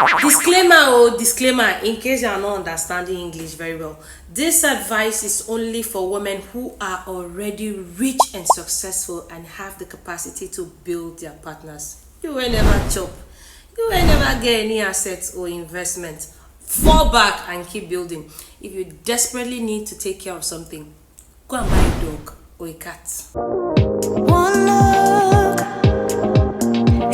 Disclaimer, in case you are not understanding English very well. This advice is only for women who are already rich and successful and have the capacity to build their partners. You will never chop. You will never get any assets or investment. Fall back and keep building. If you desperately need to take care of something, go and buy a dog or a cat. One look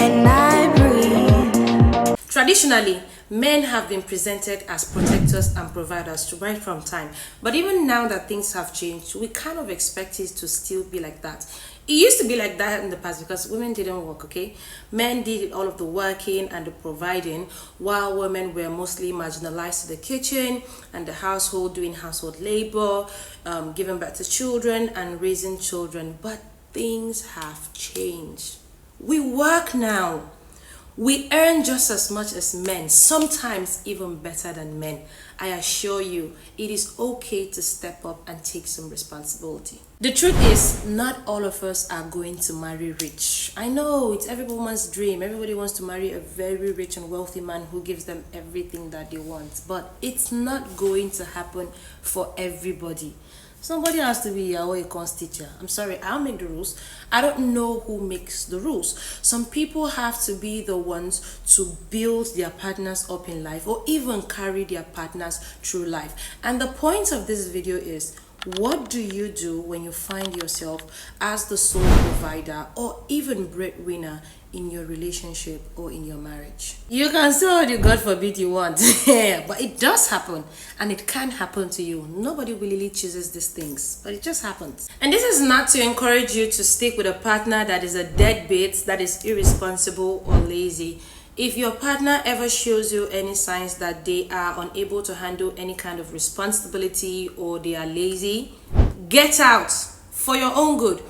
and I breathe. Traditionally, men have been presented as protectors and providers right from time. But even now that things have changed, we kind of expect it to still be like that. It used to be like that in the past because women didn't work, okay? Men did all of the working and the providing, while women were mostly marginalized to the kitchen and the household, doing household labor, giving birth to children and raising children. But things have changed. We work now. We earn just as much as men, sometimes even better than men. I assure you, it is okay to step up and take some responsibility. The truth is, not all of us are going to marry rich. I know, it's every woman's dream. Everybody wants to marry a very rich and wealthy man who gives them everything that they want. But it's not going to happen for everybody. Somebody has to be a econs teacher. I'm sorry, I'll make the rules. I don't know who makes the rules. Some people have to be the ones to build their partners up in life or even carry their partners through life. And the point of this video is, what do you do when you find yourself as the sole provider or even breadwinner in your relationship or in your marriage? You can say all the God forbid you want, but it does happen and it can happen to you. Nobody really chooses these things, but it just happens. And this is not to encourage you to stick with a partner that is a deadbeat, that is irresponsible or lazy. If your partner ever shows you any signs that they are unable to handle any kind of responsibility or they are lazy, get out for your own good.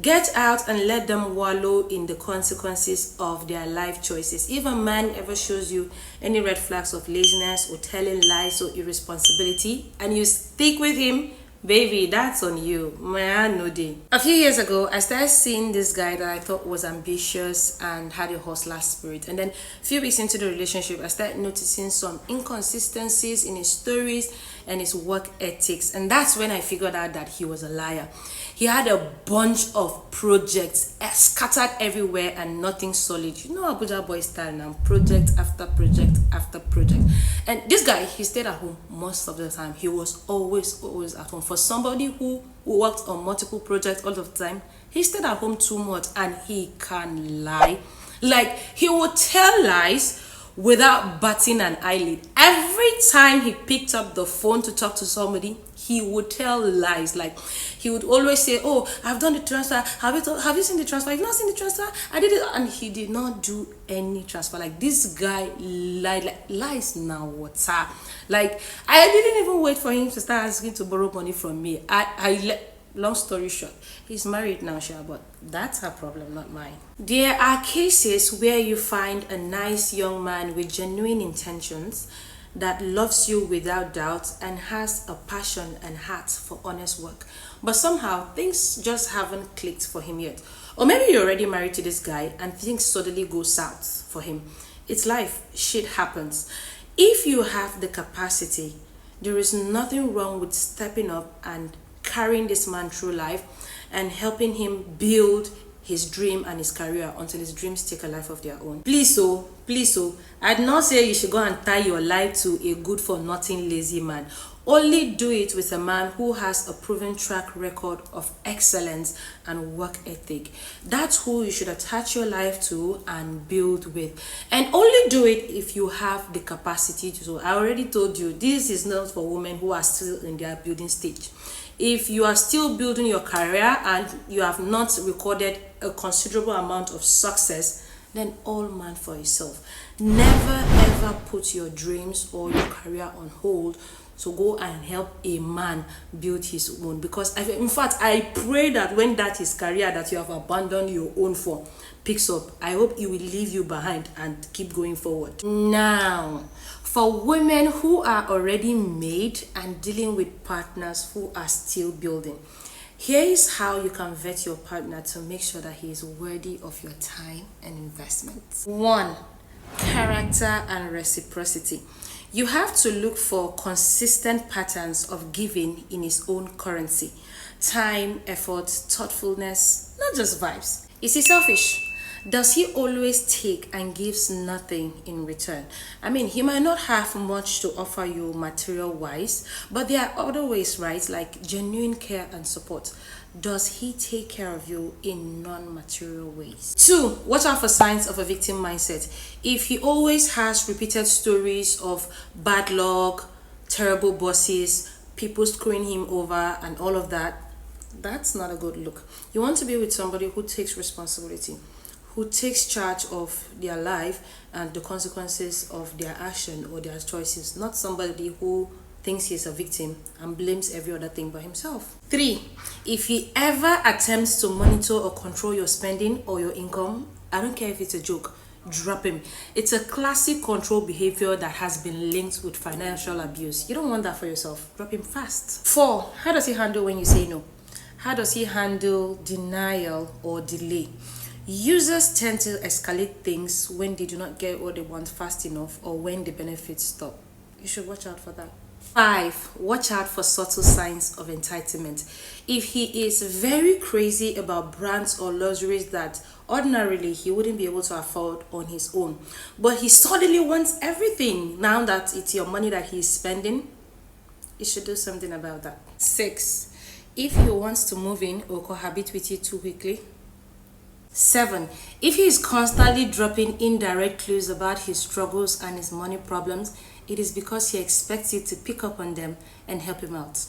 Get out and let them wallow in the consequences of their life choices. If a man ever shows you any red flags of laziness or telling lies or irresponsibility and you stick with him, baby, that's on you. Man, no day. A few years ago, I started seeing this guy that I thought was ambitious and had a hustler spirit. And then a few weeks into the relationship, I started noticing some inconsistencies in his stories and his work ethics. And that's when I figured out that he was a liar. He had a bunch of projects scattered everywhere and nothing solid. You know Abuja boy style now, project after project after project. And this guy, he stayed at home most of the time. He was always at home. For somebody who worked on multiple projects all of the time, he stayed at home too much and he can lie. Like, he would tell lies without batting an eyelid. Every time he picked up the phone to talk to somebody, he would tell lies. Like, he would always say, "Oh, I've done the transfer. Have you seen the transfer? You've not seen the transfer? I did it." And he did not do any transfer. Like, this guy lied. Like, lies now water. Like, I didn't even wait for him to start asking to borrow money from me. Long story short, he's married now, sure, but that's her problem, not mine. There are cases where you find a nice young man with genuine intentions that loves you without doubt and has a passion and heart for honest work. But somehow, things just haven't clicked for him yet. Or maybe you're already married to this guy and things suddenly go south for him. It's life. Shit happens. If you have the capacity, there is nothing wrong with stepping up and carrying this man through life and helping him build his dream and his career until his dreams take a life of their own. Please, I'd not say you should go and tie your life to a good for nothing lazy man. Only do it with a man who has a proven track record of excellence and work ethic. That's who you should attach your life to and build with. And only do it if you have the capacity to. So I already told you, this is not for women who are still in their building stage. If you are still building your career and you have not recorded a considerable amount of success, then all man for yourself. Never ever put your dreams or your career on hold to go and help a man build his own. Because in fact, I pray that when that is career that you have abandoned your own for picks up, I hope it will leave you behind and keep going forward. Now, for women who are already made and dealing with partners who are still building, here is how you can vet your partner to make sure that he is worthy of your time and investment. 1. Character and reciprocity. You have to look for consistent patterns of giving in his own currency. Time, effort, thoughtfulness, not just vibes. Is he selfish? Does he always take and gives nothing in return? I mean, he might not have much to offer you material wise, but there are other ways, right? Like genuine care and support. Does he take care of you in non-material ways? 2, watch out for signs of a victim mindset. If he always has repeated stories of bad luck, terrible bosses, people screwing him over and all of that, that's not a good look. You want to be with somebody who takes responsibility, who takes charge of their life and the consequences of their action or their choices, not somebody who thinks he's a victim and blames every other thing but himself. 3, if he ever attempts to monitor or control your spending or your income, I don't care if it's a joke, drop him. It's a classic control behavior that has been linked with financial abuse. You don't want that for yourself. Drop him fast. 4, how does he handle when you say no? How does he handle denial or delay? Users tend to escalate things when they do not get what they want fast enough or when the benefits stop. You should watch out for that. 5, watch out for subtle signs of entitlement. If he is very crazy about brands or luxuries that ordinarily he wouldn't be able to afford on his own, but he suddenly wants everything now that it's your money that he's spending, you should do something about that. 6, if he wants to move in or cohabit with you too quickly. 7, if he is constantly dropping indirect clues about his struggles and his money problems, it is because he expects you to pick up on them and help him out.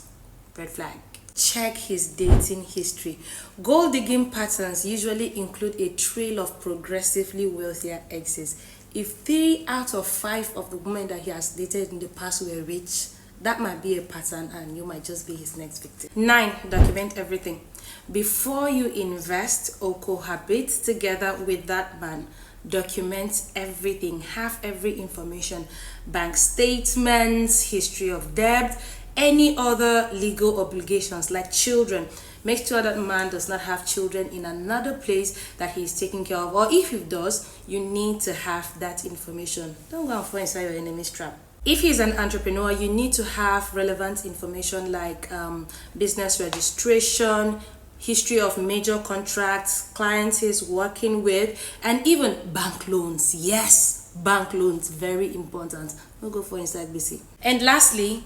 Red flag. Check his dating history. Gold digging patterns usually include a trail of progressively wealthier exes. If 3 out of 5 of the women that he has dated in the past were rich, that might be a pattern and you might just be his next victim. 9, document everything. Before you invest or cohabit together with that man, document everything. Have every information. Bank statements, history of debt, any other legal obligations like children. Make sure that man does not have children in another place that he is taking care of. Or if he does, you need to have that information. Don't go and fall inside your enemy's trap. If he's an entrepreneur, you need to have relevant information like business registration, history of major contracts, clients he's working with, and even bank loans. Yes, bank loans, very important. Don't go for inside BC. And lastly,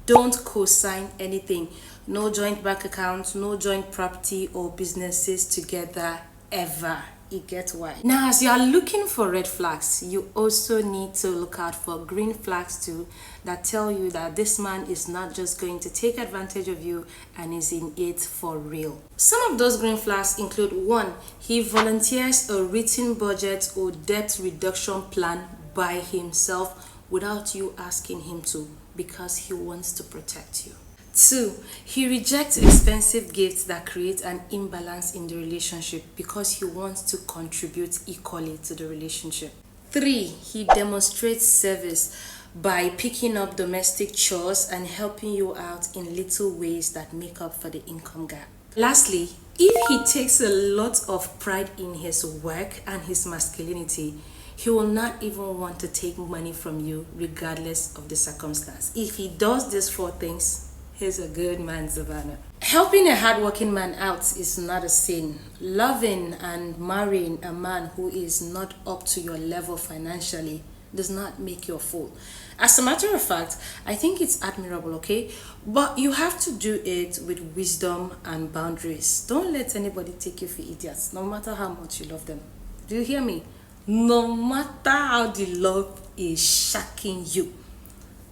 don't co-sign anything. No joint bank accounts, no joint property or businesses together ever. You get why. Now, as you are looking for red flags, you also need to look out for green flags too, that tell you that this man is not just going to take advantage of you and is in it for real. Some of those green flags include: 1, he volunteers a written budget or debt reduction plan by himself without you asking him to, because he wants to protect you. 2, he rejects expensive gifts that create an imbalance in the relationship because he wants to contribute equally to the relationship. 3, he demonstrates service by picking up domestic chores and helping you out in little ways that make up for the income gap. Lastly, if he takes a lot of pride in his work and his masculinity, he will not even want to take money from you regardless of the circumstance. If he does these 4 things, he's a good man, Savannah. Helping a hardworking man out is not a sin. Loving and marrying a man who is not up to your level financially does not make you a fool. As a matter of fact, I think it's admirable, okay? But you have to do it with wisdom and boundaries. Don't let anybody take you for idiots, no matter how much you love them. Do you hear me? No matter how the love is shocking you,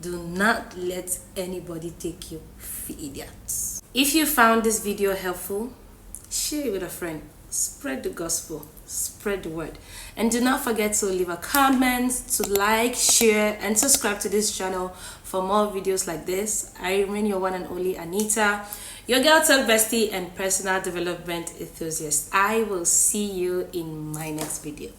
do not let anybody take you for idiots. If you found this video helpful, share it with a friend. Spread the gospel. Spread the word. And do not forget to leave a comment, to like, share, and subscribe to this channel for more videos like this. I remain your one and only Anita, your girl talk bestie and personal development enthusiast. I will see you in my next video.